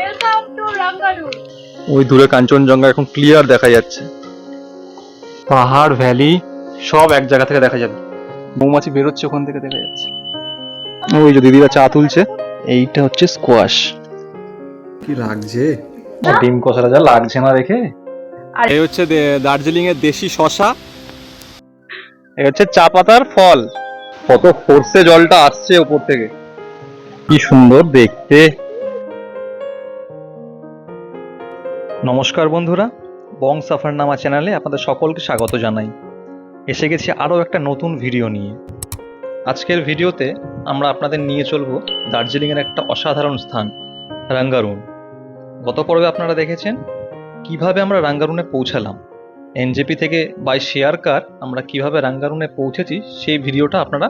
Welcome to রাঙ্গারুল। ওই দূরে কাঞ্চনজঙ্ঘা এখন ক্লিয়ার দেখা যাচ্ছে। পাহাড় ভ্যালি সব এক জায়গা থেকে দেখা যাবে। মৌমাছি বেরোচ্ছে ওখান থেকে দেখা যাচ্ছে। ওই যে দিদিরা চা তুলছে। এইটা হচ্ছে স্কোয়াশ। কি লাগছে ডিম কষাটা, যা লাগছে না দেখে। এই হচ্ছে দার্জিলিং এর দেশি শশা। এই হচ্ছে চা পাতার ফল। কত ফোর্সে জলটা আসছে উপর থেকে, কি সুন্দর দেখতে। নমস্কার বন্ধুরা, বং সাফারনামা চ্যানেলে আপনাদের সকলকে স্বাগত জানাই। এসে গেছি আরও একটা নতুন ভিডিও নিয়ে। আজকের ভিডিওতে আমরা আপনাদের নিয়ে চলব দার্জিলিংয়ের একটা অসাধারণ স্থান রাঙ্গারুন। গত পর্বে আপনারা দেখেছেন কিভাবে আমরা রাঙ্গারুনে পৌঁছালাম। এনজেপি থেকে বাই শেয়ার কার আমরা কিভাবে রাঙ্গারুনে পৌঁছেছি সেই ভিডিওটা আপনারা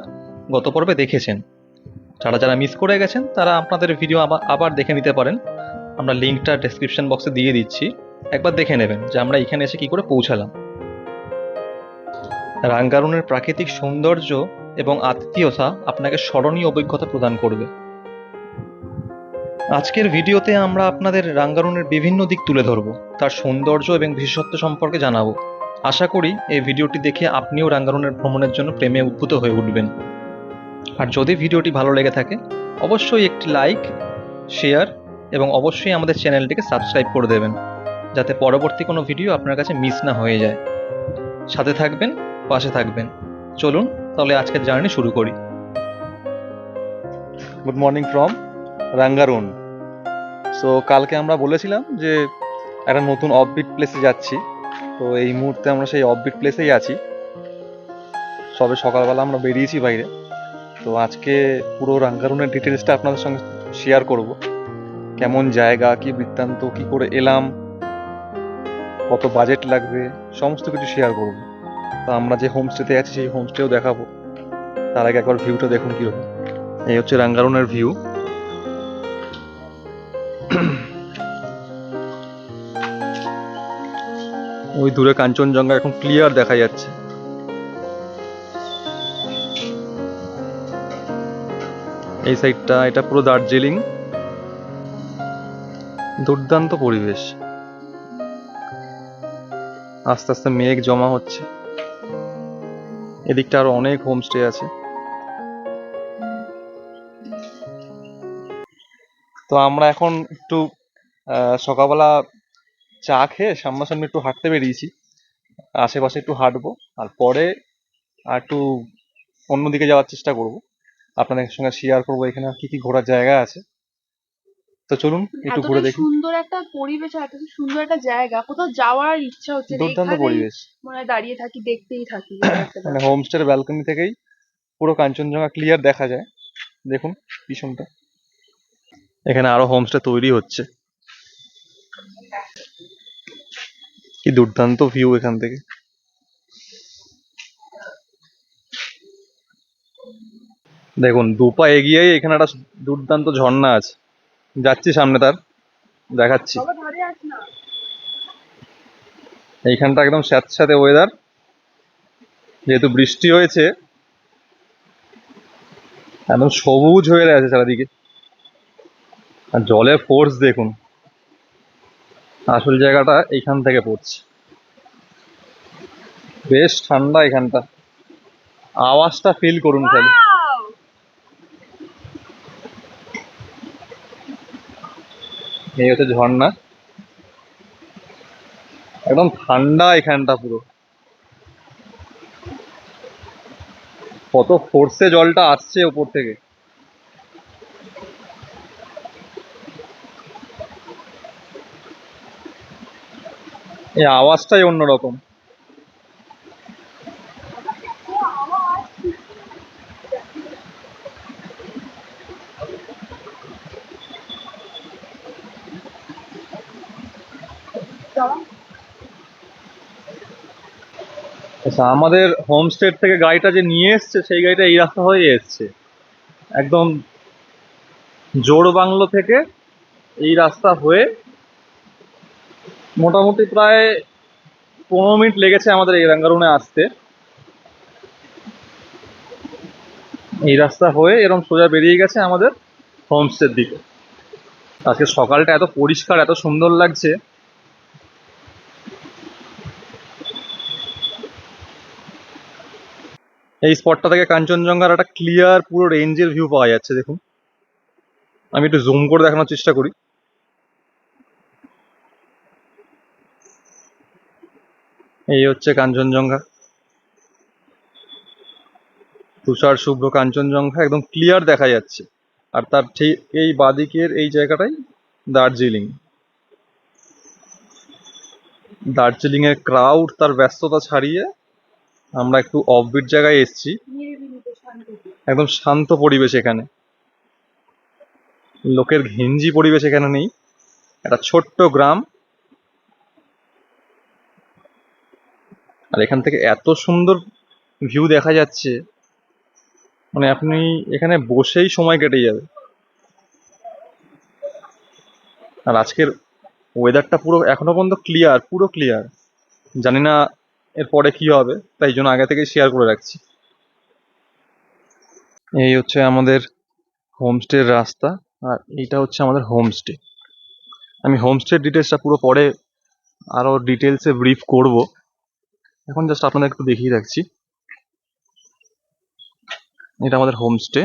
গত পর্বে দেখেছেন। যারা যারা মিস করে গেছেন তারা আপনাদের ভিডিও আবার দেখে নিতে পারেন। আমরা লিঙ্কটা ডেসক্রিপশন বক্সে দিয়ে দিচ্ছি, একবার দেখে নেবেন যে আমরা এখানে এসে কি করে পৌঁছালাম। রাঙ্গারুনের প্রাকৃতিক সৌন্দর্য এবং আতিথেয়তা আপনাকে স্মরণীয় অভিজ্ঞতা প্রদান করবে। আজকের ভিডিওতে আমরা আপনাদের রাঙ্গারুনের বিভিন্ন দিক তুলে ধরব, তার সৌন্দর্য এবং বিশেষত্ব সম্পর্কে জানাবো। আশা করি এই ভিডিওটি দেখে আপনিও রাঙ্গারুনের ভ্রমণের জন্য প্রেমে উদ্বুদ্ধ হয়ে উঠবেন। আর যদি ভিডিওটি ভালো লেগে থাকে অবশ্যই একটি লাইক, শেয়ার এবং অবশ্যই আমাদের চ্যানেলটিকে সাবস্ক্রাইব করে দেবেন, যাতে পরবর্তী কোনো ভিডিও আপনার কাছে মিস না হয়ে যায়। সাথে থাকবেন, পাশে থাকবেন। চলুন তাহলে আজকের জার্নি শুরু করি। Good morning from Rangaroon. So কালকে আমরা বলেছিলাম যে একটা নতুন অফবিট প্লেসে যাচ্ছি, তো এই মুহূর্তে আমরা সেই অফবিট প্লেসেই আছি। সবে সকালবেলা আমরা বেরিয়েছি বাইরে। তো আজকে পুরো রাঙ্গারুনের ডিটেলসটা আপনাদের সঙ্গে শেয়ার করব। কেমন জায়গা, কি বৃত্তান্ত, কি করে এলাম, কত বাজেট লাগবে, সমস্ত কিছু শেয়ার করব। তো আমরা যে হোমস্টেতে আছি সেই হোমস্টেও দেখাবো। তার আগে একবার ভিউটা দেখুন কীরকম। এই হচ্ছে রাঙ্গারুনের ভিউ। ওই দূরে কাঞ্চনজঙ্ঘা এখন ক্লিয়ার দেখা যাচ্ছে। এই সাইডটা, এটা পুরো দার্জিলিং। দুর্দান্ত পরিবেশ। আস্তে আস্তে মেঘ জমা হচ্ছে। এদিকটা আরো অনেক হোমস্টে আছে। তো আমরা এখন একটু সকালবেলা চা খেয়ে সামনাসামনি একটু হাঁটতে বেরিয়েছি। আশেপাশে একটু হাঁটবো, আর পরে আর একটু অন্যদিকে যাওয়ার চেষ্টা করব। আপনাদের সঙ্গে শেয়ার করবো এখানে কি কি ঘোরার জায়গা আছে। তো চলুন একটু ঘুরে দেখি। সুন্দর একটা পরিবেশ, এত সুন্দর একটা জায়গা, কোথাও যাওয়ার ইচ্ছা হচ্ছে না। দুর্দান্ত পরিবেশ, মনে হয় দাঁড়িয়ে থাকি, দেখতেই থাকি। মানে হোমস্টের ব্যালকনি থেকেই পুরো কাঞ্চনজঙ্ঘা ক্লিয়ার দেখা যায়। দেখুন পিছনটা, এখানে আরো হোমস্টে তৈরি হচ্ছে। কি দুর্দান্ত ভিউ এখান থেকে। দেখুন দুপা এগিয়েই এখানে একটা দুর্দান্ত ঝর্ণা আছে। যাচ্ছি সামনে, তার দেখাচ্ছি। এইখানটা একদম স্যাঁতস্যাঁতে ওয়েদার, যেহেতু বৃষ্টি হয়েছে একদম সবুজ হয়ে আছে চারিদিকে। আর জলের ফোর্স দেখুন, আসল জায়গাটা এইখান থেকে পড়ছে। বেশ ঠান্ডা এখানটা, আওয়াজটা ফিল করুন খালি। এই হচ্ছে ঝর্ণা, একদম ঠান্ডা এখানটা পুরো। কত ফোর্সে জলটা আসছে উপর থেকে, এই আওয়াজটাই অন্যরকম। আচ্ছা, আমাদের হোমস্টে থেকে গাড়িটা যে নিয়ে এসছে সেই গাড়িটা এই রাস্তা হয়ে এসছে, একদম জোড় বাংলো থেকে এই রাস্তা হয়ে মোটামুটি প্রায় 15 মিনিট লেগেছে আমাদের এই রাঙ্গারুনে আসতে। এই রাস্তা হয়ে এরকম সোজা বেরিয়ে গেছে আমাদের হোমস্টের দিকে। আজকে সকালটা এত পরিষ্কার, এত সুন্দর লাগছে। এই স্পটটা থেকে কাঞ্চনজঙ্ঘার একটা ক্লিয়ার পুরো রেঞ্জের ভিউ পাওয়া যাচ্ছে দেখুন। আমি একটু জুম করে দেখানোর চেষ্টা করি। এই হচ্ছে কাঞ্চনজঙ্ঘা, তুষার শুভ্র কাঞ্চনজঙ্ঘা একদম ক্লিয়ার দেখা যাচ্ছে। আর তার ঠিক এই বাদিকের এই জায়গাটাই দার্জিলিং। দার্জিলিং এর ক্রাউড, তার ব্যস্ততা ছাড়িয়ে আমরা একটু অফবিট জায়গায় এসেছি। একদম শান্ত পরিবেশ এখানে, লোকের ঘিঞ্জি পরিবেশ এখানে নেই। একটা ছোট্ট গ্রাম, আর এখান থেকে এত সুন্দর ভিউ দেখা যাচ্ছে, মানে আপনি এখানে বসেই সময় কেটে যাবে। আর আজকের ওয়েদারটা পুরো এখনো পর্যন্ত ক্লিয়ার, পুরো ক্লিয়ার। জানি না এরপরে কি হবে, তাই জন্য আগে থেকে শেয়ার করে রাখছি। এই হচ্ছে আমাদের হোমস্টের রাস্তা, আর এইটা হচ্ছে আমাদের হোমস্টে। আমি হোমস্টের ডিটেলসটা পুরো পরে আরো ডিটেলসে ব্রিফ করব, এখন জাস্ট আপনাদের একটু দেখিয়ে রাখছি। এটা আমাদের হোমস্টে।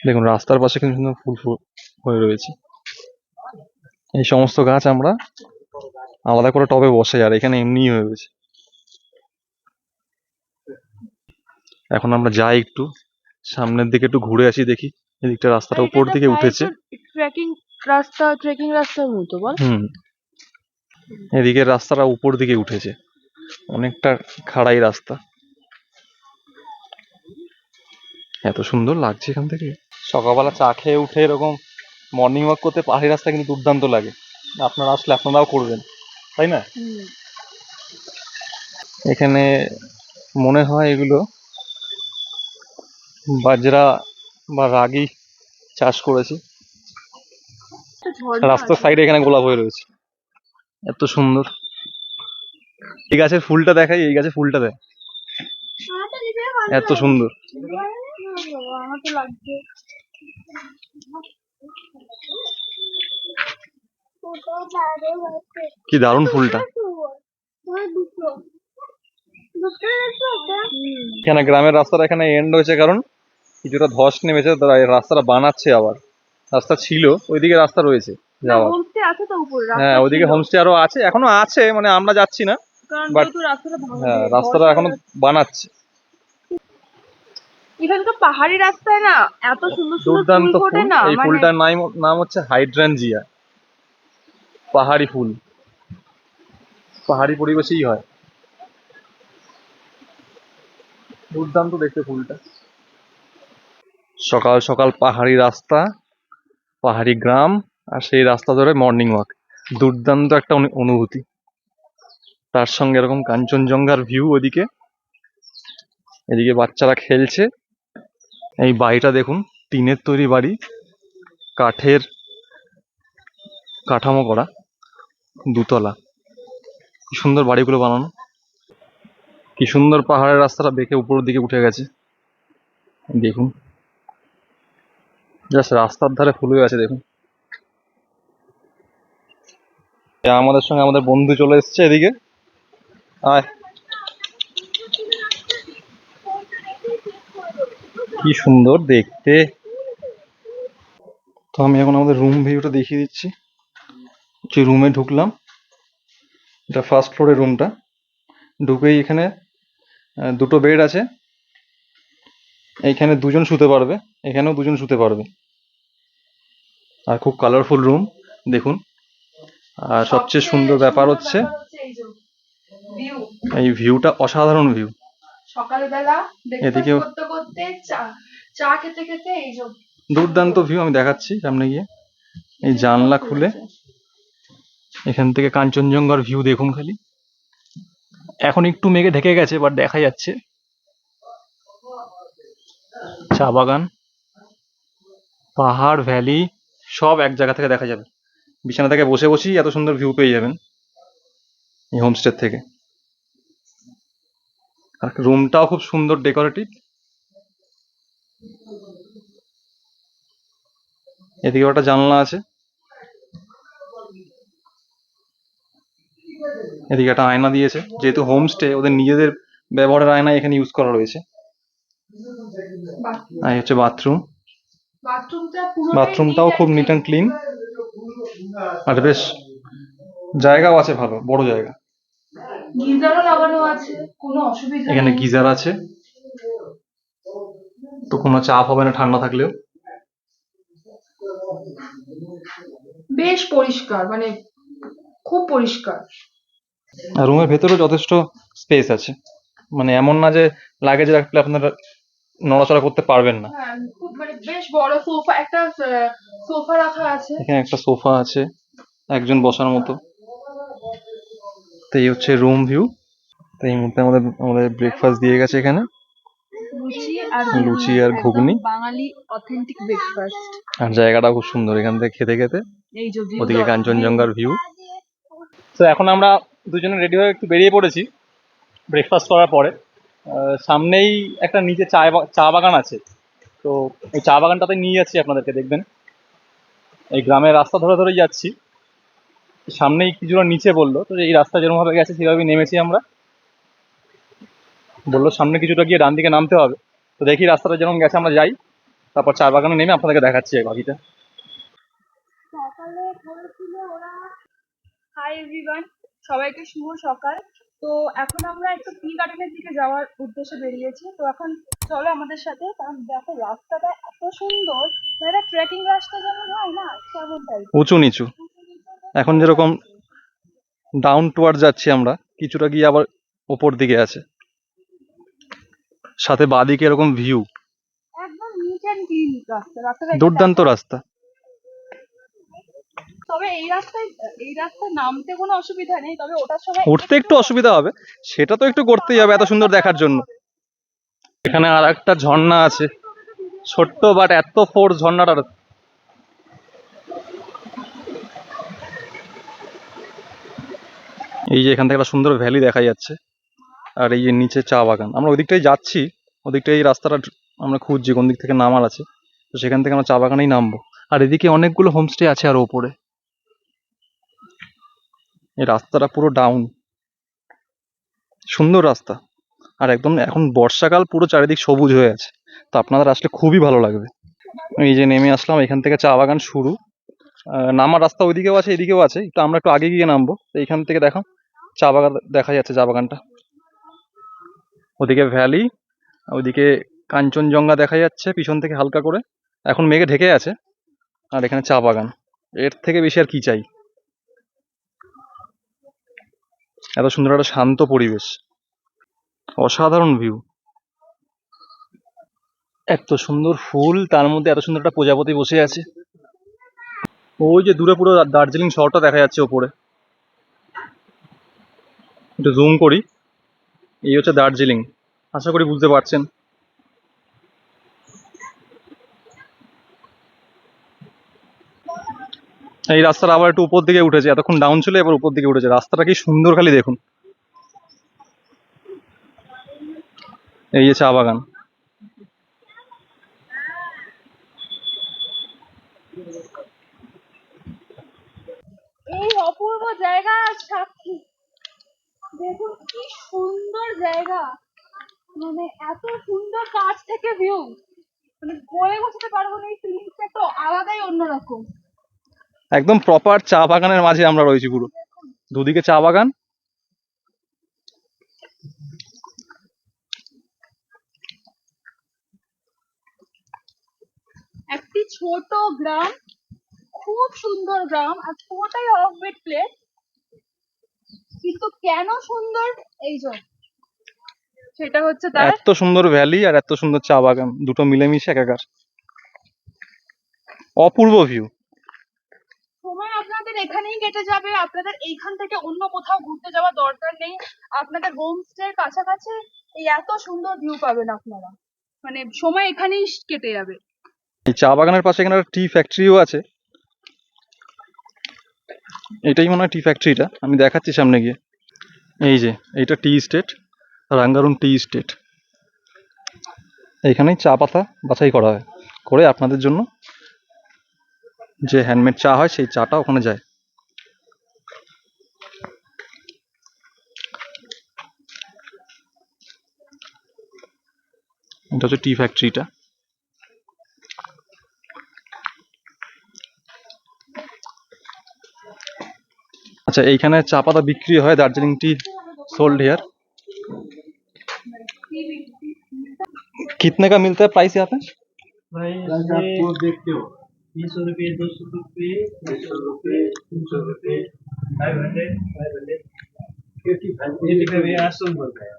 দেখুন রাস্তার পাশে কিন্তু সুন্দর ফুল ফুল হয়ে রয়েছে। এই সমস্ত গাছ আমরা আলাদা করে টবে বসে, আর এখানে এমনিই হয়ে রয়েছে। এখন আমরা যাই একটু সামনের দিকে, একটু ঘুরে আসি, দেখি এদিকটা রাস্তাটা উপর দিকে উঠেছে। ট্রেকিং রাস্তার মতো বল। এদিকের রাস্তাটা উপর দিকে উঠেছে, অনেকটা খাড়াই রাস্তা। এত সুন্দর লাগছে এখান থেকে। সকালবেলা চা খেয়ে উঠে এরকম মর্নিং ওয়াক করতে পাহাড়ি রাস্তা কিন্তু দুর্দান্ত লাগে। আপনারা আসলে আপনারাও করবেন, তাই না? এখানে মনে হয় এগুলো বাজরা বা রাগি চাষ করেছে। রাস্তার সাইডে এখানে গোলাপ হয়ে রয়েছে, এত সুন্দর। এই গাছের ফুলটা দেখাই, এই গাছের ফুলটা দেখ, এত সুন্দর। কি দারুণ ফুলটা। এখানে গ্রামের রাস্তাটা এখানে এন্ড হয়েছে, কারণ কিছুটা ধস নেমেছে, তারা এই রাস্তাটা বানাচ্ছে আবার। রাস্তা ছিল, ওইদিকে রাস্তা রয়েছে যাওয়ার। হ্যাঁ, ওইদিকে হোমস্টে আরো আছে, এখনো আছে, মানে আমরা যাচ্ছি না, বাট হ্যাঁ রাস্তাটা এখনো বানাচ্ছে। এখানে তো পাহাড়ি রাস্তায় না এত সুন্দর সুন্দর ফুল দুর্দান্ত ফোটে ফুল। না, এই মানে ফুলটার নাম হচ্ছে হাইড্রানজিয়া, পাহাড়ি ফুল, পাহাড়ি পরিবেশেই হয়। দুর্দান্ত দেখতে ফুলটা। সকাল সকাল পাহাড়ি রাস্তা, পাহাড়ি গ্রাম, আর সেই রাস্তা ধরে মর্নিং ওয়াক, দুর্দান্ত একটা অনুভূতি। তার সঙ্গে এরকম কাঞ্চনজঙ্ঘার ভিউ ওদিকে, এদিকে বাচ্চারা খেলছে। এই বাড়িটা দেখুন, টিনের তৈরি বাড়ি, কাঠের কাঠামো করা, দুতলা। কি সুন্দর বাড়িগুলো বানানো, কি সুন্দর পাহাড়ের রাস্তাটা বেঁকে উপরের দিকে উঠে গেছে দেখুন। জাস্ট রাস্তার ধারে ফুল হয়ে আছে দেখুন। আমাদের সঙ্গে আমাদের বন্ধু চলে এসছে এদিকে, আয়। কি সুন্দর দেখতে। তো আমি এখন আমাদের রুম ভিউটা দেখিয়ে দিচ্ছি। যে রুমে ঢুকলাম, এটা ফার্স্ট ফ্লোরের রুমটা। ঢুকেই এখানে দুটো বেড আছে, এইখানে দুজন শুতে পারবে, এখানেও দুজন শুতে পারবে। আর খুব কালারফুল রুম দেখুন। আর সবচেয়ে সুন্দর ব্যাপার হচ্ছে এই ভিউটা, অসাধারণ ভিউ। সকালবেলা এদিকে করতে করতে চা খেতে খেতে এই যে দুর্দান্ত ভিউ, আমি দেখাচ্ছি সামনে গিয়ে। এই জানলা খুলে এখান থেকে কাঞ্চনজঙ্ঘার ভিউ দেখুন খালি। এখন একটু মেঘে ঢেকে গেছে, বাট দেখা যাচ্ছে চা বাগান, পাহাড়, ভ্যালি সব এক জায়গা থেকে দেখা যাবে। বিছানা থেকে বসে বসেই এত সুন্দর ভিউ পেয়ে যাবেন এই হোমস্টে থেকে। আর রুমটাও খুব সুন্দর ডেকোরেটিভ। এদিকে একটা জানলা আছে, এদিকে একটা আয়না দিয়েছে, যেহেতু হোমস্টে ওদের নিজেদের ব্যবহারের আয়না এখানে ইউজ করা রয়েছে। আর এই হচ্ছে বাথরুম। বাথরুমটাও খুব নিট অ্যান্ড ক্লিন, আর বেশ জায়গাও আছে, ভালো বড় জায়গা। গিজারও লাগানো আছে, কোনো অসুবিধা এখানে নেই। গিজার আছে, তো কোনো চাপ হবে না ঠান্ডা থাকলেও। বেশ পরিষ্কার, মানে খুব পরিষ্কার। আর রুমের ভেতরেও যথেষ্ট স্পেস আছে, মানে এমন না যে লাগেজ রাখলে আপনারা নড়াচড়া করতে পারবেন না। হ্যাঁ, খুব মানে বেশ বড় সোফা, একটা সোফা রাখা আছে। এখানে একটা সোফা আছে একজন বসার মতো। তো এই হচ্ছে রুম ভিউ। তো এই মুহূর্তে আমাদের ব্রেকফাস্ট দিয়ে গেছে এখানে, লুচি আর ঘুগনি, বাঙালি অথেন্টিক ব্রেকফাস্ট। আর জায়গাটা খুব সুন্দর এখান থেকে খেতে খেতে। এই যে ওদিকে কাঞ্চনজঙ্ঘার ভিউ। তো এখন আমরা দুজনে রেডি হয়ে একটু বেরিয়ে পড়েছি ব্রেকফাস্ট করার পরে। সামনেই একটা নিচে চা বাগান আছে, তো ওই চা বাগানটাতে নিয়ে যাচ্ছি আপনাদেরকে, দেখবেন। এই গ্রামের রাস্তা ধরে ধরেই যাচ্ছি, সামনেই কিছুটা নিচে বললো, তো এই রাস্তা যেরকম ভাবে গেছে সেভাবেই নেমেছি আমরা। বললো সামনে কিছুটা গিয়ে ডান দিকে নামতে হবে, তো দেখি রাস্তাটা যেরকম গেছে আমরা যাই, তারপর চা বাগানে নেমে আপনাদেরকে দেখাচ্ছি বাকিটা। সকালে করেছিল ওরা। হাই এভরিওয়ান, সবাইকে শুভ সকাল। তো এখন আমরা একটু টি গার্ডেনের দিকে যাওয়ার উদ্দেশ্যে বেরিয়েছি। তো এখন চলো আমাদের সাথে, কারণ দেখো রাস্তাটা এত সুন্দর, মানে ট্রেকিং রাস্তা যেমন হয় না, তেমন টাইপ। উঁচু নিচু, এখন যেরকম ডাউন টুয়ার্ড যাচ্ছি আমরা, কিছুটা গিয়ে আবার ওপর দিকে আছে, সাথে বাদিকে এরকম ভিউ, একদম নিট অ্যান্ড ক্লিন রাস্তাটা দুর্দান্ত রাস্তা। তবে এই রাস্তায় নামতে কোনো অসুবিধা নেই, তবে ওটার সময় উঠতে একটু অসুবিধা হবে, সেটা তো একটু করতেই হবে এত সুন্দর দেখার জন্য। এখানে আর একটা ঝর্ণা আছে, ছোট্ট বাট এত ফোর্স ঝর্ণাটার। এই যে এখান থেকে একটা সুন্দর ভ্যালি দেখা যাচ্ছে, আর এই যে নিচে চা বাগান। আমরা ওদিকটাই যাচ্ছি, ওদিকটাই এই রাস্তাটা আমরা খুঁজছি কোন দিক থেকে নামার আছে, তো সেখান থেকে আমরা চা বাগানেই নামবো। আর এদিকে অনেকগুলো হোমস্টে আছে আর ওপরে। এই রাস্তাটা পুরো ডাউন, সুন্দর রাস্তা, আর একদম এখন বর্ষাকাল, পুরো চারিদিক সবুজ হয়ে আছে, তো আপনাদের আসলে খুবই ভালো লাগবে। এই যে নেমে আসলাম, এখান থেকে চা বাগান শুরু। নামার রাস্তা ওইদিকেও আছে এদিকেও আছে, তো আমরা একটু আগে গিয়ে নামবো। তো এইখান থেকে দেখো চা বাগান দেখা যাচ্ছে, চা বাগানটা ওদিকে ভ্যালি, ওইদিকে কাঞ্চনজঙ্ঘা দেখা যাচ্ছে পিছন থেকে হালকা করে, এখন মেঘে ঢেকে আছে, আর এখানে চা বাগান। এর থেকে বেশি আর কি চাই? এত সুন্দর একটা শান্ত পরিবেশ, অসাধারণ ভিউ, এত সুন্দর ফুল, তার মধ্যে এত সুন্দর একটা প্রজাপতি বসে আছে। ওই যে দূরে পুরো দার্জিলিং শহরটা দেখা যাচ্ছে ওপরে, একটু জুম করি। এই হচ্ছে দার্জিলিং, আশা করি বুঝতে পারছেন। এই রাস্তাটা আবার একটু উপর দিকে উঠেছে, এতক্ষণ ডাউন ছিল, এবার উপর দিকে উঠেছে। রাস্তাটা কি সুন্দর, খালি দেখুন। এই যে চা বাগান, এই অপূর্ব জায়গা সাক্ষী। দেখুন কি সুন্দর জায়গা, মানে এত সুন্দর কাছ থেকে ভিউ, মানে বলে বোঝাতে পারবো না, এই ফিলিংসটা তো আলাদাই অন্যরকম। একদম প্রপার চা বাগানের মাঝে আমরা রয়েছি পুরো, দুদিকে চা বাগান। একটি ছোট গ্রাম, খুব সুন্দর গ্রাম, আর পুরোটাই অফবিট প্লেস, কিন্তু কেন সুন্দর এই জন্য, সেটা হচ্ছে তার এত সুন্দর ভ্যালি আর এত সুন্দর চা বাগান, দুটো মিলেমিশে একাকার, অপূর্ব ভিউ। সময় আপনাদের এখানেই কেটে যাবে, আপনাদের এইখান থেকে অন্য কোথাও ঘুরতে যাওয়ার দরকার নেই। আপনাদের হোমস্টে কাছাকাছি এই এত সুন্দর ভিউ পাবেন আপনারা, মানে সময় এখানেই কেটে যাবে। এই চা বাগানের পাশে এখানে একটা টি ফ্যাক্টরিও আছে, এটাই মনে হয় টি ফ্যাক্টরিটা, আমি দেখাচ্ছি সামনে গিয়ে। এই যে এইটা টি স্টেট, রাঙ্গারুন টি স্টেট। এইখানেই চা পাতা বাছাই করা হয়, করে আপনাদের জন্য যে হ্যান্ডমেড চা হয় সেই চাটা ওখানে যায়। এটা হচ্ছে টি ফ্যাক্টরিটা। अच्छा এইখানে চা পাতা বিক্রি হয় দার্জিলিং टी सोल्ड हियर कितने का मिलता है प्राइस यहाँ पे प्राइस आपको देखते हो 300 रुपये 200 रुपये 300 रुपये 300 रुपये 500 आसन बोलता है।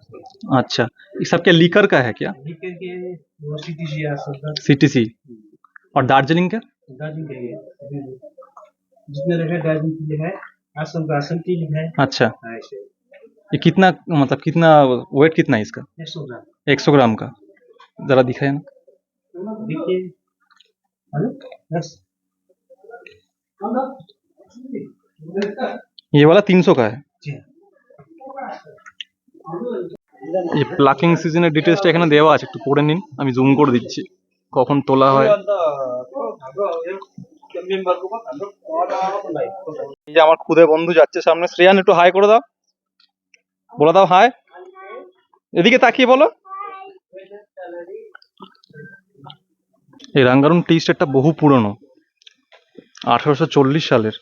अच्छा ये सबके लीकर का है क्या लीकर के वो सीटीसी आसन का सीटीसी और दार्जिलिंग का दार्जिलिंग का ये जितने लिखा है दार्जिलिंग की लिखा है आसन का आसन की लिखा है। अच्छा हाँ, ऐसे ये कितना मतलब कितना वेट कितना है इसका 100 ग्राम 100 ग्राम का जरा दिखाए ना देखिए हेलो बस ये वाला 300 का है जी এই প্লাকিং সিজনের ডিটেইলসটা এখানে দেওয়া আছে, একটু পড়ে নিন, আমি জুম করে দিচ্ছি কখন তোলা হয়। এই যে আমার খুদে বন্ধু যাচ্ছে সামনে, শ্রেয়ান একটু হাই করে দাও, বলে দাও হাই, এদিকে তাকিয়ে বলো। এই রাঙ্গারুন টি স্টেটটা বহু পুরনো, 1840 সালের।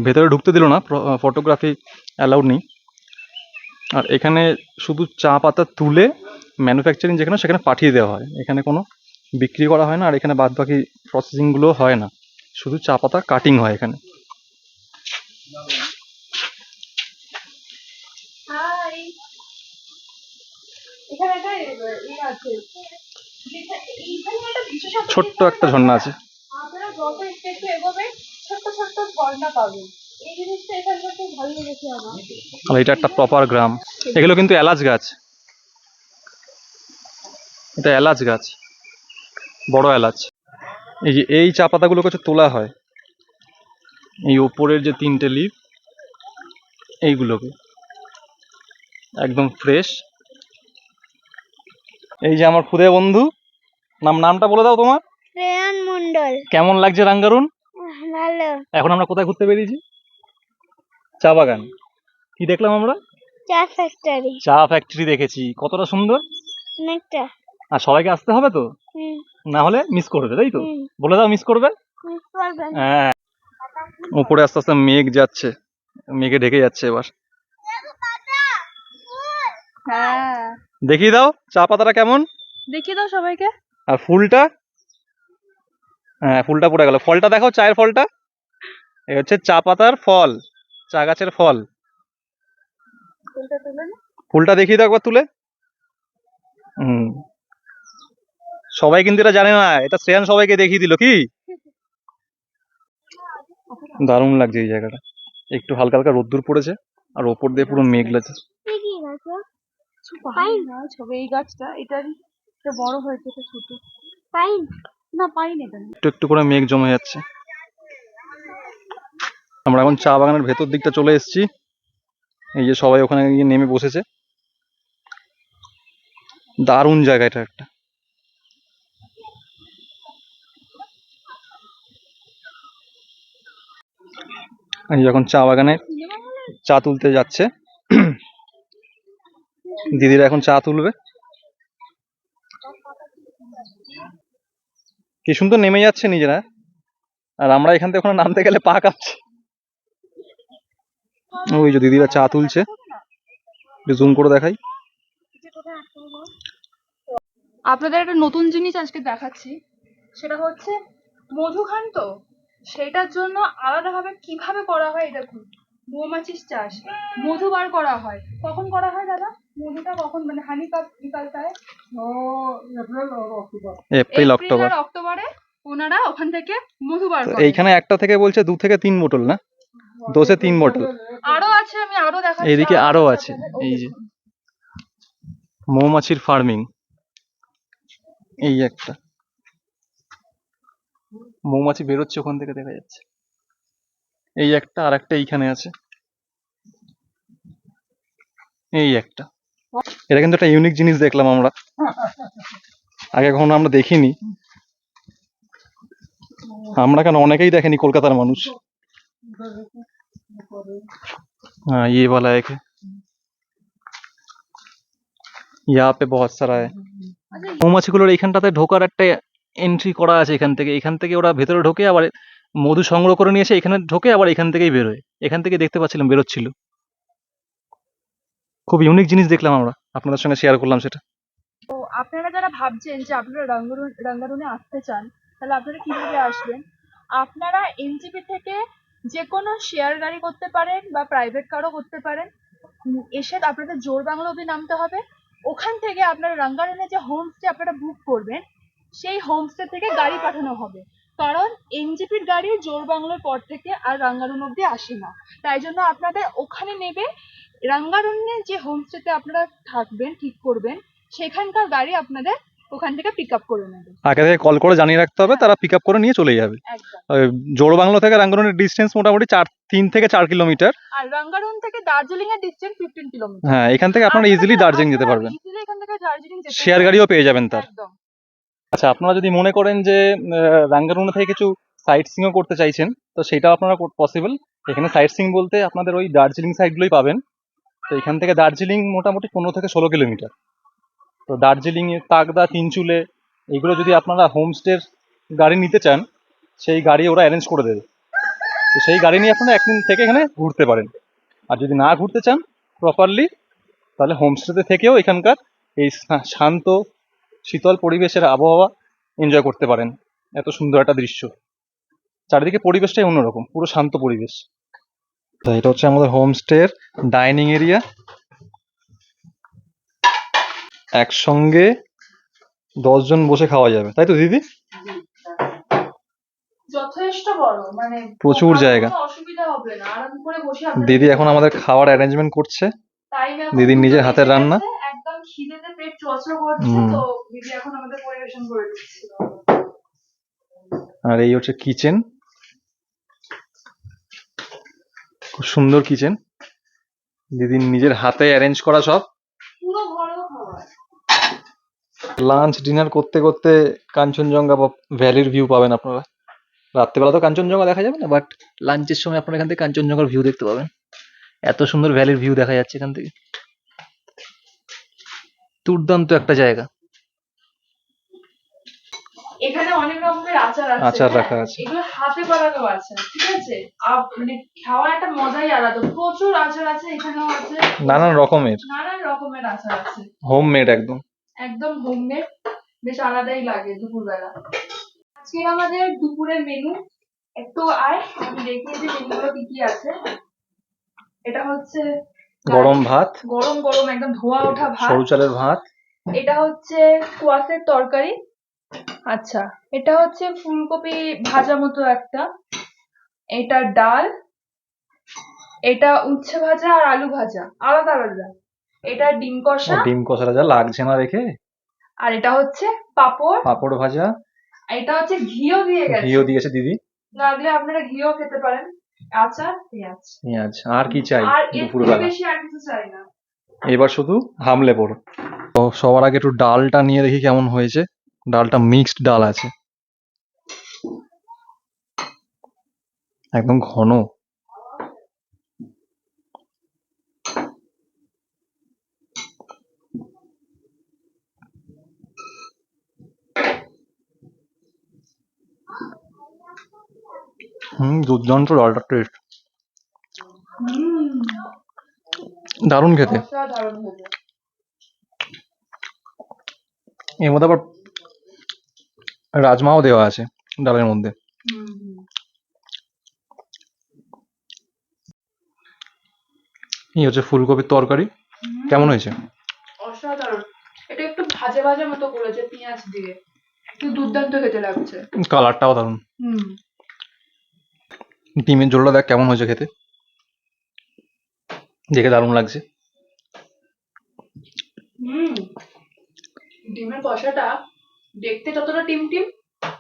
ভেতরে ঢুকতে দিল না, ফটোগ্রাফি অ্যালাউড নেই। আর এখানে শুধু চা পাতা তুলে ম্যানুফ্যাকচারিং যেখানে সেখানে পাঠিয়ে দেওয়া হয়, এখানে কোনো বিক্রি করা হয় না। আর এখানে বাদ বাকি প্রসেসিংগুলো হয় না, শুধু চা পাতা কাটিং হয় এখানে। হাই, এখানে একটা আছে, এইখানে একটা বিশেষত্ব ছোট্ট একটা ঝর্ণা আছে। আপনারা যত একটু এগোবেন ছোট্ট ছোট্ট ঝর্ণা পাবেন, এই জিনিসটা এখানকার খুব ভালো লেগেছে আমার। আর এটা একটা প্রপার গ্রাম। এগুলো কিন্তু এলাচ গাছ, এটা এলাচ গাছ, বড় এলাচ। এই যে এই চা পাতাগুলো কাছে তোলা হয়, এই ওপরের যে 3টে লিফ, এইগুলোকে একদম ফ্রেশ। এই যে আমার খুদে বন্ধু, নামটা বলে দাও তোমার। শ্রেয়ান মন্ডল। কেমন লাগছে রাঙ্গারুন? ভালো। এখন আমরা কোথায় ঘুরতে বেরিয়েছি? চা বাগান। কি দেখলাম আমরা? চা ফ্যাক্টরি। চা ফ্যাক্টরি দেখেছি, কতটা সুন্দর। অনেকটা। আর সবাইকে আসতে হবে তো, না হলে মিস করবে, তাই তো? বলে দাও মিস করবে। মিস করবেন। হ্যাঁ, উপরে আস্তে আস্তে মেঘ যাচ্ছে, মেঘে ঢেকে যাচ্ছে এবার। হ্যাঁ, দেখিয়ে দাও চা পাতাটা কেমন, দেখিয়ে দাও সবাইকে। আর ফুলটা, হ্যাঁ ফুলটা পড়ে গেল। ফলটা দেখো, চায়ের ফলটা, এই হচ্ছে চা পাতার ফল, চা গাছের ফল। ফুলটা তুলে নে। ফুলটা দেখিয়ে দাও একবার তুলে। সবাই কিন্তু এটা জানে না, এটা শ্রেয়ান সবাইকে দেখিয়ে দিল। কি দারুণ লাগছে এই জায়গাটা, একটু হালকা হালকা রোদ্দুর পড়েছে আর ওপর দিয়ে পুরো মেঘ লাগছে। কি গাছ? পাইন গাছ হবে এই গাছটা, এটার এটা বড় হয়েছে, এটা ছোট। পাইন না, পাইন এটা না। একটু একটু করে মেঘ জমে যাচ্ছে। আমরা এখন চা বাগানের ভেতর দিকটা চলে এসেছি। এই যে সবাই ওখানে গিয়ে নেমে বসেছে, দারুণ জায়গা এটা একটা। এই যখন চা বাগানে চা তুলতে যাচ্ছে দিদিরা, এখন চা তুলবে। কি সুন্দর নেমে যাচ্ছে নিজেরা, আর আমরা এখান থেকে ওখানে নামতে গেলে পা কাঁপছে। ওই যে দিদিরা চা তুলছে, জুম করে দেখাই। আপনাদের একটা নতুন জিনিস আজকে দেখাচ্ছি, সেটা হচ্ছে মধুঘান্ত। সেটার জন্য আলাদাভাবে কিভাবে করা হয় দেখুন। মৌমাছির চাষ, মধু বার করা হয়। কখন করা হয় দাদা মধুটা, কখন মানে হানি কাপ নিকালতা হয়? April October. আর অক্টোবরে ওনারা ওখান থেকে মধু বার তো করে। এইখানে একটা থেকে বলছে 2 থেকে 3 বোতল, না 2 से 3 বোতল। আরো আছে, আমি আরো দেখাচ্ছি। এইদিকে আরো আছে। এই যে মৌমাছির ফার্মিং, এই একটা মৌমাছি বেরোচ্ছে ওখান থেকে, দেখা যাচ্ছে। এই একটা, আর একটা এইখানে আছে, এই একটা। এটা কিন্তু একটা ইউনিক জিনিস দেখলাম আমরা, আগে কখনো আমরা দেখিনি। আমরা কেন, অনেকেই দেখেনি কলকাতার মানুষ। हाँ ये वाला एक है, यहाँ पे बहुत सारा है। আচ্ছা মৌমাছিগুলোর এইখানটাতে ঢোকার একটা এন্ট্রি করা আছে, এখান থেকে ওরা ভেতরে ঢোকে, আবার মধু সংগ্রহ করে নিয়ে এসে এখানে ঢোকে, আবার এখান থেকেই বেরোয়। এখান থেকে দেখতে পাচ্ছিলাম বেরোচ্ছিল। খুব ইউনিক জিনিস দেখলাম আমরা, আপনাদের সঙ্গে শেয়ার করলাম সেটা। তো আপনারা যারা ভাবছেন যে আপনারা রাঙ্গারুনে আসতে চান, তাহলে আপনারা কিভাবে আসবেন? আপনারা এনজিপি থেকে যে কোনো শেয়ার গাড়ি করতে পারেন বা প্রাইভেট কারও করতে পারেন। এসে আপনাদের জোরবাংলা অবধি নামতে হবে। ওখান থেকে আপনারা রাঙ্গারুনে যে হোমস্টে আপনারা বুক করবেন, সেই হোমস্টে থেকে গাড়ি পাঠানো হবে। কারণ এনজিপির গাড়ি জোরবাংলার পর থেকে আর রাঙ্গারুন অবধি আসে না। তাই জন্য আপনাদের ওখানে নেবে, রাঙ্গারুনে যে হোমস্টেতে আপনারা থাকবেন ঠিক করবেন, সেখানকার গাড়ি আপনাদের ওখান থেকে পিক আপ করে নেবে। আগে থেকে কল করে জানিয়ে রাখতে হবে, তারা পিক আপ করে নিয়ে চলে যাবে। একদম। জোড়বাংলা থেকে রাঙ্গারুনের ডিস্টেন্স মোটামুটি 3 থেকে 4 কিলোমিটার। আর রাঙ্গারুন থেকে দার্জিলিং এর ডিস্টেন্স 15 কিলোমিটার। হ্যাঁ, এখান থেকে আপনারা ইজিলি দার্জিলিং যেতে পারবেন। ইজিলি এখান থেকে দার্জিলিং যেতে শেয়ার পারবেন। গাড়িও পেয়ে যাবেন তার। একদম। আচ্ছা, আপনারা যদি মনে করেন যে রাঙ্গারুনে থেকে কিছু সাইট সিইংও করতে চাইছেন, তো সেটাও আপনারা পসিবল। এখানে সাইট সিইং বলতে আপনাদের ওই দার্জিলিং সাইডগুলোই পাবেন। তো এখান থেকে দার্জিলিং মোটামুটি 15 থেকে 16 কিলোমিটার। তো দার্জিলিং এ তাকদা, তিনচুলে এগুলো যদি আপনারা হোমস্টের গাড়ি নিতে চান, সেই গাড়ি ওরা অ্যারেঞ্জ করে দেবে। তো সেই গাড়ি নিয়ে আপনারা একদিন থেকে এখানে ঘুরতে পারেন। আর যদি না ঘুরতে চান প্রপারলি, তাহলে হোমস্টেতে থেকেও এখানকার এই শান্ত শীতল পরিবেশের আবহাওয়া এনজয় করতে পারেন। এত সুন্দর একটা দৃশ্য, চারিদিকে পরিবেশটাই অন্যরকম, পুরো শান্ত পরিবেশ। তো এটা হচ্ছে আমাদের হোমস্টের ডাইনিং এরিয়া। একসঙ্গে 10 জন বসে খাওয়া যাবে, তাই তো দিদি? যথেষ্ট বড়, মানে প্রচুর কারো জায়গা। কোনো অসুবিধা হবে না, আরাম করে বসে আপনারা দিদি খেতে এখন পারবেন। আমাদের খাওয়ার অ্যারেঞ্জমেন্ট করছে। টাইম এখন দিদির নিজের দুটো হাতের বেজে রান্না। গেছে, একদম খিদেতে পেট চোচড় করছে। হুম। তো দিদি এখন আমাদের পরিবেশন করে দিচ্ছিল। আর এই হচ্ছে কিচেন, খুব সুন্দর কিচেন, দিদির নিজের হাতে অ্যারেঞ্জ করা সব। পুরো ঘরোয়া খাবার। লাঞ্চ ডিনার করতে করতে কাঞ্চনজঙ্ঘা বা ভ্যালির ভিউ পাবেন আপনারা। রাত্রেবেলা তো কাঞ্চনজঙ্ঘা দেখা যাবে না, বাট লাঞ্চের সময় আপনারা এখান থেকে কাঞ্চনজঙ্ঘার ভিউ দেখতে পাবেন। এত সুন্দর ভ্যালির ভিউ দেখা যাচ্ছে এখান থেকে। দুর্দান্ত একটা জায়গা। এখানে অনেক রকমের আচার আছে। আচার হ্যাঁ? রাখা আছে। এগুলো হাতে বানানো আচার, ঠিক আছে? মানে খাওয়ার একটা মজাই আলাদা। প্রচুর আচার আছে, এখানেও আছে। নানান রকমের নানান রকমের আচার আছে। হোমমেড একদম। একদম হোমমেড, বেশ আলাদাই লাগে দুপুরবেলা। আজকে আমাদের দুপুরের মেনু, একটু আয় আমি দেখিয়ে দিই মেনুগুলো কি কি আছে। এটা হচ্ছে গরম ভাত, গরম গরম একদম ধোয়া ওঠা ভাত। সরু চালের ভাত। এটা হচ্ছে কোয়াশের তরকারি। আচ্ছা, এটা হচ্ছে ফুলকপি ভাজা মতো একটা। এটা ডাল। এটা উচ্ছে ভাজা আর আলু ভাজা, আলাদা আলাদা। এটা ডিম কষা। ডিম কষাটা যা লাগছে না রেখে। আর এটা হচ্ছে পাঁপড়। পাঁপড় ভাজা। এটা হচ্ছে ঘিও দিয়ে গেছে। ঘিও দিয়েছে দিদি। লাগলে আপনারা ঘিও খেতে পারেন। আচার, পেঁয়াজ। পেঁয়াজ। আর কি চাই আর এর থেকে দুপুরবেলা? বেশি আর কিছু চাই না। এবার শুধু হামলে পড়ো। তো সবার আগে একটু ডালটা নিয়ে দেখি কেমন হয়েছে। ডালটা মিক্সড ডাল আছে, একদম ঘন। দুর্দান্ত ডালটার টেস্ট, দারুণ খেতে। অসাধারণ হয়েছে। এর মধ্যে আবার রাজমাও দেওয়া আছে ডালের মধ্যে। এই হচ্ছে ফুলকপির তরকারি। কেমন হয়েছে? অসাধারণ। এটা একটু ভাজা ভাজা মতো করেছে পেঁয়াজ দিয়ে, একটু দুর্দান্ত খেতে লাগছে। কালারটাও দারুণ। ডিমের ঝোলটা দেখ কেমন হয়েছে খেতে, দেখে দারুণ লাগছে। ডিমের কষাটা দেখতে যতটা টিম টিম,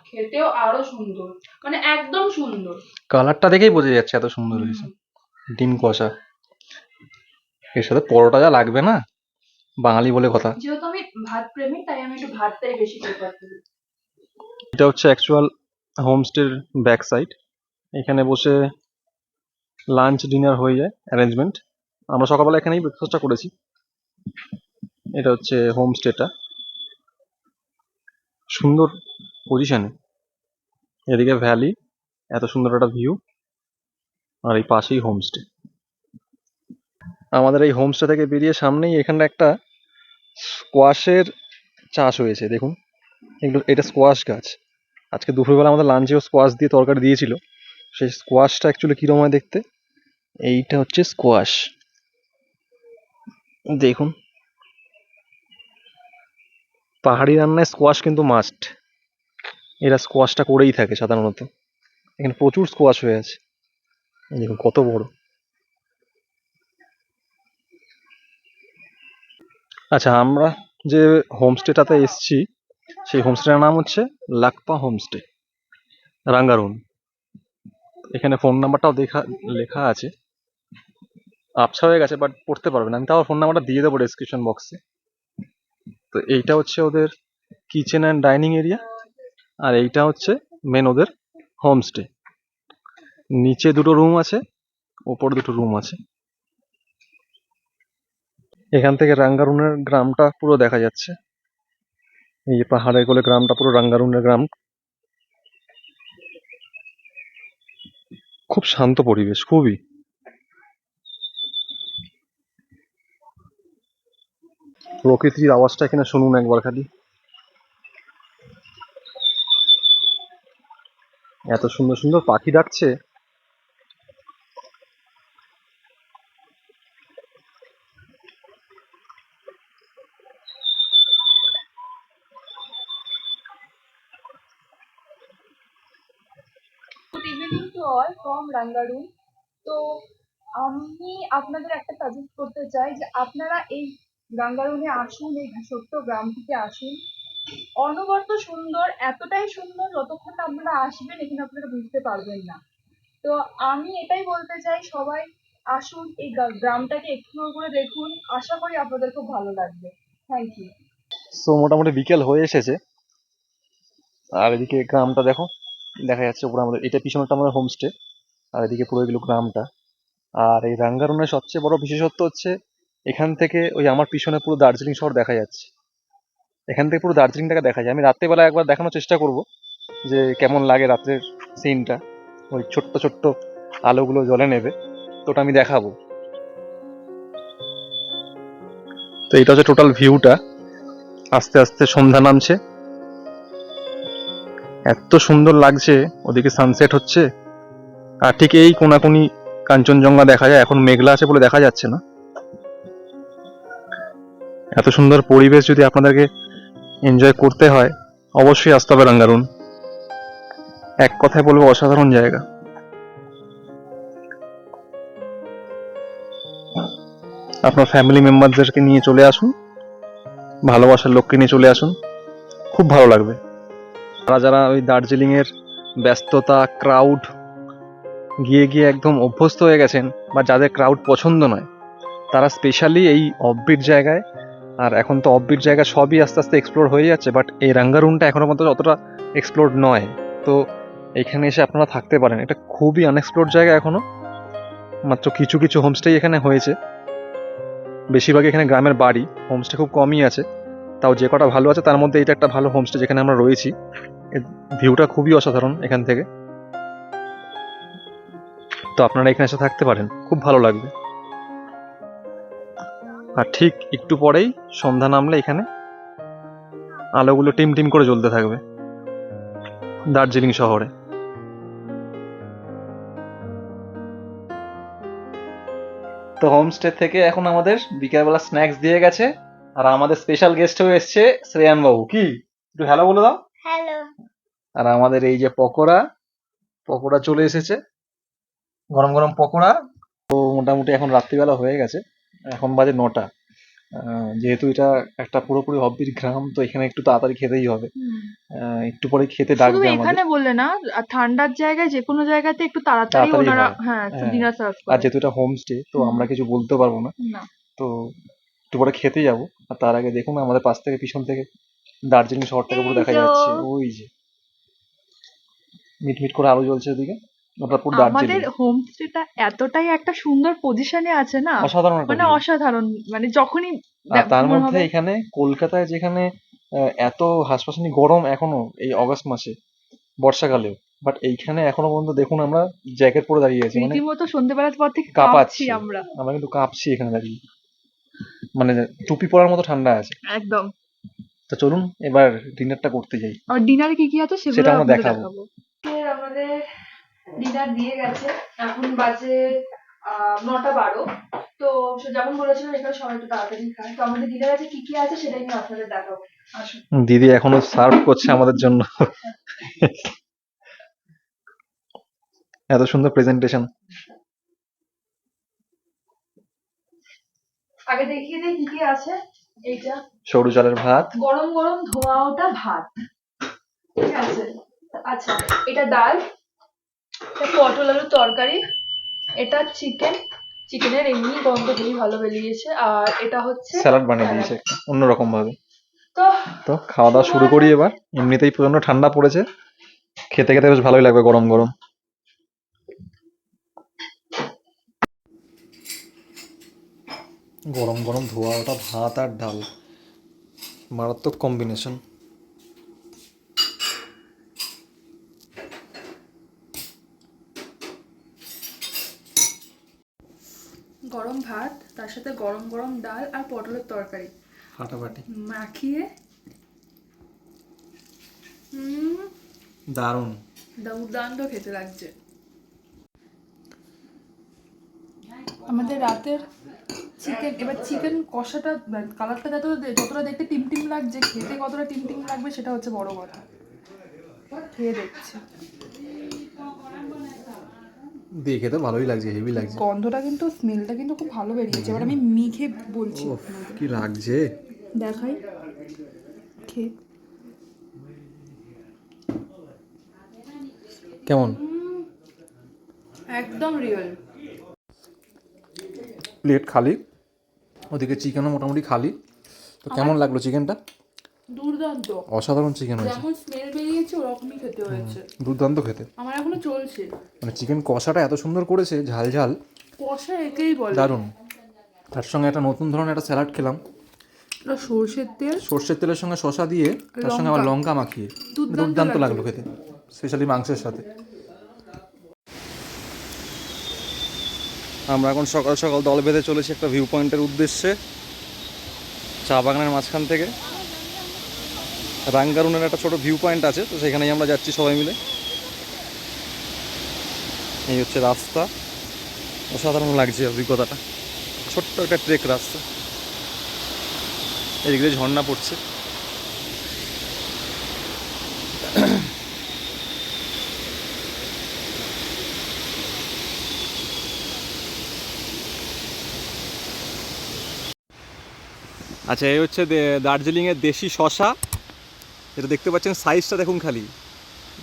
খেতেও আরো সুন্দর, মানে একদম সুন্দর। কালারটা দেখেই বোঝা যাচ্ছে এত সুন্দর হয়েছে। ডিম কষা, এর সাথে পরোটা যা লাগবে না, বাঙালি বলে কথা। যেহেতু আমি ভাত প্রেমী, তাই আমি একটু ভাতটাই বেশি প্রেফার করি। এটা হচ্ছে অ্যাকচুয়াল হোমস্টের ব্যাক সাইড। এখানে বসে লাঞ্চ ডিনার হয়ে যায় অ্যারেঞ্জমেন্ট। আমরা সকালবেলা এখানেই ব্রেকফাস্টটা করেছি। এটা হচ্ছে হোমস্টেটা, সুন্দর পজিশনে, এদিকে ভ্যালি, এত সুন্দর একটা ভিউ, আর এই পাশেই হোমস্টে। আমাদের এই হোমস্টে থেকে বেরিয়ে সামনেই এখানে একটা স্কোয়াশের চাষ হয়েছে, দেখুন এগুলো, এটা স্কোয়াশ গাছ। আজকে দুপুরবেলা আমাদের লাঞ্চেও স্কোয়াশ দিয়ে তরকারি দিয়েছিল। সেই স্কোয়াশটা অ্যাকচুয়ালি কীরকম হয় দেখতে, এইটা হচ্ছে স্কোয়াশ, দেখুন। পাহাড়ি রান্নায় স্কোয়াশ কিন্তু মাস্ট, এরা স্কোয়াশটা করেই থাকে সাধারণত। এখানে প্রচুর স্কোয়াশ হয়ে আছে, এই দেখুন কত বড়। আচ্ছা, আমরা যে হোমস্টেটাতে এসছি সেই হোমস্টেটার নাম হচ্ছে লাকপা হোমস্টে, রাঙ্গারুন। এখানে ফোন নাম্বারটাও লেখা আছে, আবছা হয়ে গেছে বাট পড়তে পারবেন, আমি তাও ফোন নাম্বারটা দিয়ে দেবো ডেসক্রিপশন বক্সে। তো এইটা হচ্ছে ওদের কিচেন অ্যান্ড ডাইনিং এরিয়া, আর এইটা হচ্ছে মেন ওদের হোমস্টে। নিচে দুটো রুম আছে, ওপরে দুটো রুম আছে। এখান থেকে রাঙ্গারুনের গ্রামটা পুরো দেখা যাচ্ছে, এই যে পাহাড়ের কোলে গ্রামটা পুরো রাঙ্গারুনের গ্রাম। খুব শান্ত পরিবেশ, খুবই। প্রকৃতির আওয়াজটা এখানে শুনুন একবার খালি, এত সুন্দর সুন্দর পাখি ডাকছে। Good evening to all from Rangaroon. তো আমি আপনাদের একটা সাজেস্ট করতে চাই যে আপনারা এই রাঙ্গারুনে আসুন, এই ছোট্ট গ্রামটিতে আসুন। অনবরত সুন্দর, এতটাই সুন্দর যতক্ষণ না আপনারা আসবেন এখানে আপনারা বুঝতে পারবেন না। তো আমি এটাই বলতে চাই, সবাই আসুন, এই গ্রামটাকে এক্সপ্লোর করে দেখুন, আশা করি আপনাদের খুব ভালো লাগবে। Thank you. সো মোটামুটি বিকেল হয়ে এসেছে, আর এদিকে গ্রামটা দেখো, দেখা যাচ্ছে পুরো আমাদের, এটা পিছনেটা আমাদের হোমস্টে, আর এদিকে পুরো এগুলো গ্রামটা। আর এই রাঙ্গারুনের সবচেয়ে বড় বিশেষত্ব হচ্ছে এখান থেকে ওই আমার পিছনে পুরো দার্জিলিং শহর দেখা যাচ্ছে। এখান থেকে পুরো দার্জিলিংটাকে দেখা যায়। আমি রাত্রেবেলা একবার দেখানোর চেষ্টা করব যে কেমন লাগে রাত্রের সিনটা, ওই ছোট্ট ছোট্ট আলোগুলো জ্বলে নেবে, তো ওটা আমি দেখাবো। তো এটা হচ্ছে টোটাল ভিউটা, আস্তে আস্তে সন্ধ্যা নামছে, এত সুন্দর লাগছে, ওদিকে সানসেট হচ্ছে, আর ঠিক এই কোনাকুনি কাঞ্চনজঙ্ঘা দেখা যায়। এখন মেঘলা আছে বলে দেখা যাচ্ছে না। এত সুন্দর পরিবেশ যদি আপনাদেরকে এনজয় করতে হয়, অবশ্যই আসতে হবে রাঙ্গারুন। এক কথায় বলবো অসাধারণ জায়গা। আপনার ফ্যামিলি মেম্বারদেরকে নিয়ে চলে আসুন, ভালোবাসার লোককে নিয়ে চলে আসুন, খুব ভালো লাগবে। যারা যারা ওই দার্জিলিং এর ব্যস্ততা, ক্রাউড গিয়ে গিয়ে একদম অভ্যস্ত হয়ে গেছেন, বা যাদের ক্রাউড পছন্দ নয়, তারা স্পেশালি এই অফবিট জায়গায়, আর এখন তো অফবিট জায়গা সবই আস্তে আস্তে এক্সপ্লোর হয়ে যাচ্ছে, বাট এই রাঙ্গারুনটা এখনো পর্যন্ত অতটা এক্সপ্লোর নয়। তো এখানে এসে আপনারা থাকতে পারেন, এটা খুবই আনএক্সপ্লোর জায়গা এখনো, মাত্র কিছু কিছু হোমস্টে এখানে হয়েছে, বেশিরভাগ এখানে গ্রামের বাড়ি, হোমস্টে খুব কমই আছে। তাও যে কটা ভালো আছে তার মধ্যে এটা একটা ভালো হোমস্টে যেখানে আমরা রয়েছি। ভিউটা খুবই অসাধারণ এখান থেকে, তো আপনারা এখানে এসে থাকতে পারেন, খুব ভালো লাগবে। আর ঠিক একটু পরেই সন্ধ্যা নামলে এখানে আলোগুলো টিম টিম করে জ্বলতে থাকবে দার্জিলিং শহরে। তো হোমস্টে থেকে এখন আমাদের বিকেলবেলা স্ন্যাক্স দিয়ে গেছে, আর আমাদের স্পেশাল গেস্ট হয়ে এসছে শ্রেয়ান বাবু। কি একটু হ্যালো বলে দাও। হ্যালো। আর আমাদের এই যে পকোড়া, পকোড়া চলে এসেছে, গরম গরম পকোড়া। তো মোটামুটি এখন রাত্রিবেলা হয়ে গেছে, এখন বাজে 9টা। যেহেতু এটা একটা পুরোপুরি অফবিট গ্রাম, তো এখানে একটু তাড়াতাড়ি খেতেই হবে। একটু পরে খেতে শুধু ডাকবে আমাদের। এখানে বললে না, আর ঠান্ডার জায়গায় যে কোনো জায়গাতে একটু তাড়াতাড়ি তাড়াতাড়ি ওনারা হয়। হ্যাঁ একটু হ্যাঁ, ডিনার সার্ভ আর করে। যেহেতু এটা হোমস্টে, তো আমরা কিছু বলতে পারবো না। না। তো একটু পরে খেতে যাব, আর তার আগে দেখুন আমাদের পাশ থেকে, পিছন থেকে দার্জিলিং শহরটাকে পুরো দেখা যাচ্ছে, ওই যে। মিটমিট করে আলো জ্বলছে ওদিকে, ওটা পুরো আমাদের দার্জিলিং। হোমস্টেটা এতটাই একটা সুন্দর পজিশনে আছে না, অসাধারণ একটা মানে view। অসাধারণ, মানে যখনই আর তার মনে মধ্যে হবে এখানে কলকাতায় যেখানে এত হাসপাসানি গরম এখনো এই অগস্ট মাসে, বর্ষাকালেও, বাট এইখানে এখনো পর্যন্ত দেখুন আমরা জ্যাকেট পরে দাঁড়িয়ে আছি, মানে রীতিমতো সন্ধ্যেবেলার পর থেকে কাঁপছি কাঁপাচ্ছি আমরা আমরা, কিন্তু কাঁপছি এখানে দাঁড়িয়ে, মানে টুপি পরার মতো ঠান্ডা আছে। একদম। তো চলুন এবার ডিনারটা করতে যাই, আর ডিনারে কি কি আছে সেগুলো সেটা আমরা আপনাদের দেখাবো। দেখাবো। আমাদের ডিনার দিয়ে গেছে, এখন বাজে 9:12। তো যেমন বলেছিলাম এখানে সবাই একটু তাড়াতাড়ি খায়, তো আমাদের ডিনার আছে কি কি আছে সেটাই আমি আপনাদের দেখাবো। আসুন। দিদি এখনো সার্ভ করছে আমাদের জন্য, এত সুন্দর প্রেজেন্টেশন। আগে দেখিয়ে দিই কি কি আছে। এইটা সরু চালের ভাত, গরম গরম ধোয়া ওটা ভাত, ঠিক আছে। আচ্ছা, এটা ডাল, এটা পটল আলুর তরকারি, এটা চিকেন, চিকেনের এমনি গন্ধ খুবই ভালো বেরিয়েছে, আর এটা হচ্ছে স্যালাড বানিয়ে salad। দিয়েছে অন্যরকম ভাবে। তো তো খাওয়া দাওয়া শুরু করি এবার, এমনিতেই প্রচন্ড ঠান্ডা পড়েছে, খেতে খেতে বেশ ভালোই লাগবে গরম গরম। গরম গরম ধোয়া ওটা ভাত আর ডাল, মারাত্মক কম্বিনেশন। গরম ভাত, তার সাথে গরম গরম ডাল আর পটলের তরকারি ফাটাফাটি, মাখিয়ে দারুণ। দুর্দান্ত খেতে লাগছে। আমাদের রাতের চিকেন, এবার চিকেন কষাটা কালারটা যতটা দেখতে টিমটিম লাগছে, খেতে কতটা টিমটিম লাগবে সেটা হচ্ছে বড় কথা। খেয়ে দেখছি, দেখে তো ভালোই লাগছে, হেভি লাগছে। গন্ধটা কিন্তু, স্মেলটা কিন্তু খুব ভালো বেরিয়েছে। এবার আমি মেখে বলছি, কি লাগছে, দেখাই খেয়ে। কেমন? একদম রিয়েল। প্লেট খালি, ওদিকে চিকেনও মোটামুটি খালি। তো কেমন লাগলো চিকেনটা? দুর্দান্ত, অসাধারণ চিকেন হয়েছে, যেমন স্মেল বেরিয়েছে ওরকমই খেতে হয়েছে। দুর্দান্ত খেতে। আমার এখনো চলছে, মানে চিকেন কষাটা এত সুন্দর করেছে, ঝাল ঝাল, কষা একেই বলে। দারুণ। তার সঙ্গে একটা নতুন ধরনের একটা স্যালাড খেলাম, এটা সর্ষের তেল, সর্ষের তেলের সঙ্গে শসা দিয়ে, তার সঙ্গে আবার লঙ্কা মাখিয়ে, দুর্দান্ত লাগলো খেতে, স্পেশালি মাংসের সাথে। আমরা এখন সকাল সকাল দল বেঁধে চলেছি একটা ভিউ পয়েন্টের উদ্দেশ্যে, চা বাগানের মাঝখান থেকে। রাঙ্গারুনের একটা ছোট ভিউ পয়েন্ট আছে, তো সেখানেই আমরা যাচ্ছি সবাই মিলে। এই হচ্ছে রাস্তা, অসাধারণ লাগছে অভিজ্ঞতাটা, ছোট্ট একটা ট্রেক রাস্তা, এদিকে ঝর্ণা পড়ছে। আচ্ছা, এই হচ্ছে দার্জিলিংয়ের দেশি শশা, যেটা দেখতে পাচ্ছেন সাইজটা দেখুন খালি।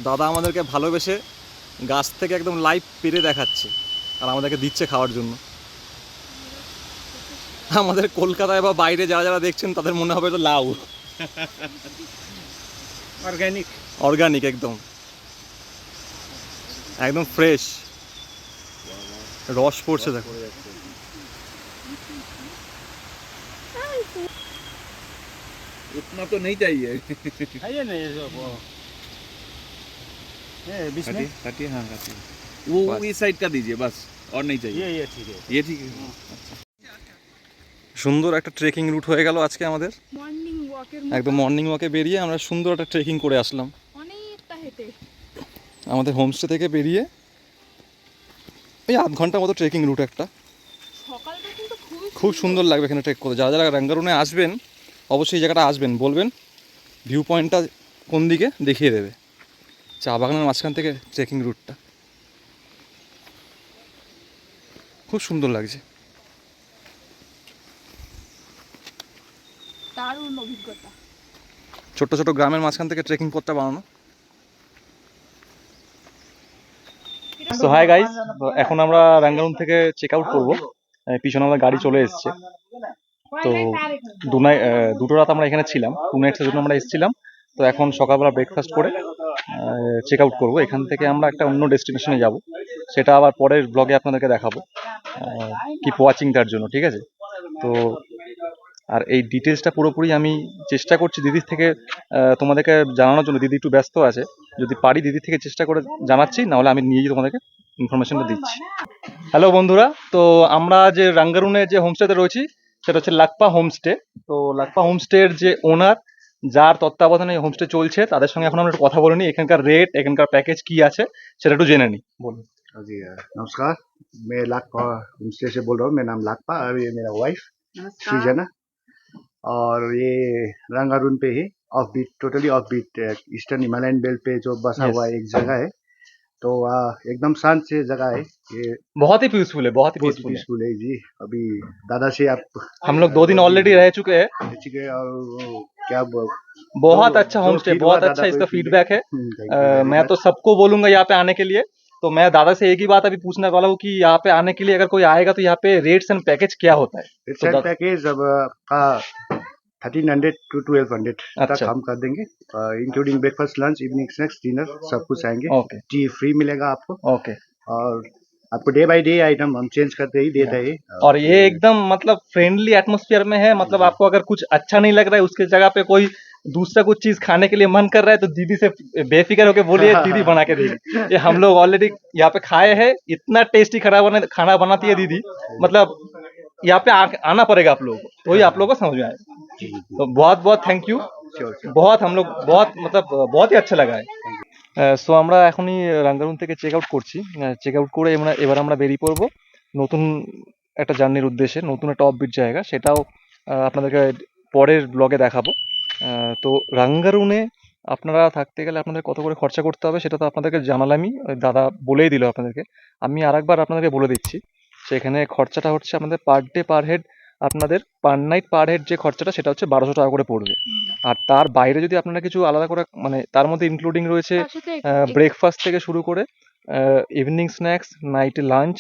দাদা আমাদেরকে ভালোবেসে গাছ থেকে একদম লাইভ পেরে দেখাচ্ছে, আর আমাদেরকে দিচ্ছে খাওয়ার জন্য। আমাদের কলকাতায় বা বাইরে যারা যারা দেখছেন তাদের মনে হবে তো লাউ, অর্গানিক। অর্গানিক, একদম একদম ফ্রেশ, রস পড়ছে দেখো। उतना तो नहीं चाहिए। है ना ये सब बीच में काटिए, हाँ काटिए, वो इस साइड का दीजिए बस, और नहीं चाहिए। ये ठीक है। ये ठीक है। সুন্দর একটা ট্রেকিং রুট হয়ে গেল আজকে আমাদের, মর্নিং ওয়াকের একদম মর্নিং ওয়াকে বেরিয়ে আমরা সুন্দর একটা ট্রেকিং করে আসলাম। অনেকটা হেঁটে আমাদের হোমস্টে থেকে বেরিয়ে এই আধ ঘন্টার মতো ট্রেকিং রুট একটা, সকালটা কিন্তু খুব সুন্দর লাগবে এখানে ট্রেক করতে। যারা যারা রাঙ্গারুনে আসবেন অবশ্যই এই জায়গাটা আসবেন, বলবেন ভিউ পয়েন্টটা কোন দিকে, দেখিয়ে দেবে। চা বাগানের মাঝখান থেকে ট্রেকিং রুটটা খুব সুন্দর লাগছে। দারুণ অভিজ্ঞতা। ছোট্ট ছোট গ্রামের মাঝখান থেকে ট্রেকিং পথটা বানানো। তো হাই গাইস, এখন আমরা রাঙ্গারুন থেকে চেক আউট করবো, পিছনে আমাদের গাড়ি চলে এসেছে। তো দুটো রাত আমরা এখানে ছিলাম, 2 নাইটসের জন্য আমরা এসেছিলাম। তো এখন সকালবেলা ব্রেকফাস্ট করে চেক আউট করবো। এখান থেকে আমরা একটা অন্য ডেস্টিনেশনে যাব, সেটা আবার পরের ব্লগে আপনাদেরকে দেখাবো। কিপ ওয়াচিং তার জন্য, ঠিক আছে? তো আর এই ডিটেলসটা পুরোপুরি আমি চেষ্টা করছি দিদির থেকে তোমাদেরকে জানানোর জন্য। দিদি একটু ব্যস্ত আছে, যদি পারি দিদির থেকে চেষ্টা করে জানাচ্ছি, নাহলে আমি নিজেই তোমাদেরকে ইনফরমেশনটা দিচ্ছি। হ্যালো বন্ধুরা, তো আমরা যে রাঙ্গারুনে যে হোমস্টেতে রয়েছি সেটা হচ্ছে লাকপা হোমস্টে। তো লাকপা হোমস্টের যে ওনার, যার তত্ত্বাবধানে হোমস্টে চলছে, তাদের সঙ্গে এখন আমরা একটু কথা বলে নিই। এখানকার রেট, এখানকার প্যাকেজ কি আছে সেটা একটু জেনে নিই। বলুন। जी नमस्कार। मैं लाकपा होमस्टे से बोल रहा हूँ। मेरा नाम लाकपा और ये मेरा वाइफ सृजना, और ये रंगारून पे ही off beat, totally off beat eastern Himalayan belt पे जो बसा Yes. हुआ एक जगह है। तो एकदम शांत से जगह है ये, बहुत ही पीसफुल है, बहुत ही बहुत पीसफुल है। पीसफुल है जी। अभी दादा से आप हम लोग 2 दिन ऑलरेडी रह चुके हैं। चुके और क्या बहुत दो- अच्छा दो होमस्टे, feed बहुत हुआ अच्छा दादा इसका को फीडबैक है। thank you very मैं much। तो सबको बोलूंगा यहाँ पे आने के लिए। तो मैं दादा से एक ही बात अभी पूछने वाला हूँ कि यहाँ पे आने के लिए अगर कोई आएगा तो यहाँ पे रेट्स एंड पैकेज क्या होता है? इट्स तो एंड पैकेज अब का 1300 to 1200 तक अच्छा। हम कर देंगे, including breakfast, lunch, evening snacks, dinner सब कुछ आएंगे। ओके टी फ्री मिलेगा आपको, ओके। और आपको डे बाय डे आइटम हम चेंज करते ही देते हैं। और ये एकदम मतलब फ्रेंडली एटमोस्फियर में है। मतलब आपको अगर कुछ अच्छा नहीं लग रहा है, उसके जगह पे कोई दूसरा कुछ चीज खाने के लिए मन कर रहा है, तो दीदी से बेफिक्र होकर बोलिए, दीदी बना के देगी। ये हम लोग ऑलरेडी यहाँ पे खाए हैं, इतना टेस्टी खाना बनाती है दीदी। मतलब यहाँ पे आना पड़ेगा आप लोगों को, तो ही आप लोगों को समझ में आएगा। तो बहुत बहुत थैंक यू। Sure, sure. बहुत हम लोग बहुत मतलब बहुत ही अच्छा लगा है। সো আমরা এখনই রাঙ্গারুন থেকে চেক আউট করছি। চেক আউট করে এবার আমরা বেরিয়ে পড়বো নতুন একটা জার্নির উদ্দেশ্যে, নতুন একটা অফবিট জায়গা, সেটাও আপনাদেরকে পরের ব্লগে দেখাবো। তো রাঙ্গারুনে আপনারা থাকতে গেলে আপনাদের কত করে খরচা করতে হবে সেটা তো আপনাদেরকে জানালামই, ওই দাদা বলেই দিল আপনাদেরকে। আমি আরেকবার আপনাদেরকে বলে দিচ্ছি। সেখানে খরচাটা হচ্ছে আপনাদের পার ডে পার হেড, আপনাদের পার নাইট পার হেড যে খরচাটা সেটা হচ্ছে 1200 টাকা করে পড়বে। আর তার বাইরে যদি আপনারা কিছু আলাদা করে, মানে তার মধ্যে ইনক্লুডিং রয়েছে তার সাথে ব্রেকফাস্ট থেকে শুরু করে ইভিনিং স্ন্যাক্স, নাইটে লাঞ্চ,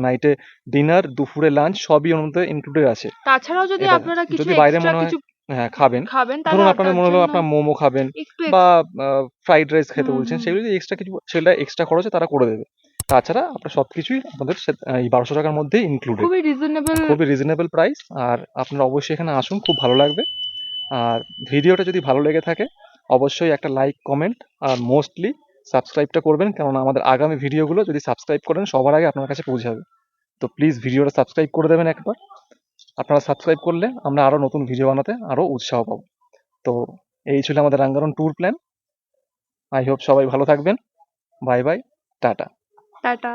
নাইটে ডিনার, দুপুরে লাঞ্চ, সবই ওর মধ্যে ইনক্লুডেড আছে। তাছাড়াও যদি এবার আপনারা কিছু যদি বাইরে এক্সট্রা মনে হয় কিছু হ্যাঁ খাবেন, খাবেন ধরুন তাহলে আপনাদের তার মনে হলো জন্য আপনার মোমো খাবেন একটু বা ফ্রাইড রাইস খেতে হুম, বলছেন, হুম। সেগুলো যদি এক্সট্রা কিছু, সেটা এক্সট্রা খরচে তারা করে দেবে। তাছাড়া আপনার সবকিছুই আপনাদের এই 1200 টাকার মধ্যেই ইনক্লুডেড। খুবই রিজনেবল। খুবই রিজনেবল প্রাইস। আর আপনারা অবশ্যই এখানে আসুন, খুব ভালো লাগবে। আর ভিডিওটা যদি ভালো লেগে থাকে অবশ্যই একটা লাইক, কমেন্ট আর মোস্টলি সাবস্ক্রাইবটা করবেন, কেননা আমাদের আগামী ভিডিওগুলো যদি সাবস্ক্রাইব করেন সবার আগে আপনার কাছে পৌঁছাবে। তো প্লিজ ভিডিওটা সাবস্ক্রাইব করে দেবেন একবার। আপনারা সাবস্ক্রাইব করলে আমরা আরও নতুন ভিডিও বানাতে আরও উৎসাহ পাবো। তো এই ছিল আমাদের রাঙ্গারুন ট্যুর প্ল্যান। আই হোপ সবাই ভালো থাকবেন। Bye bye, tata. টাটা।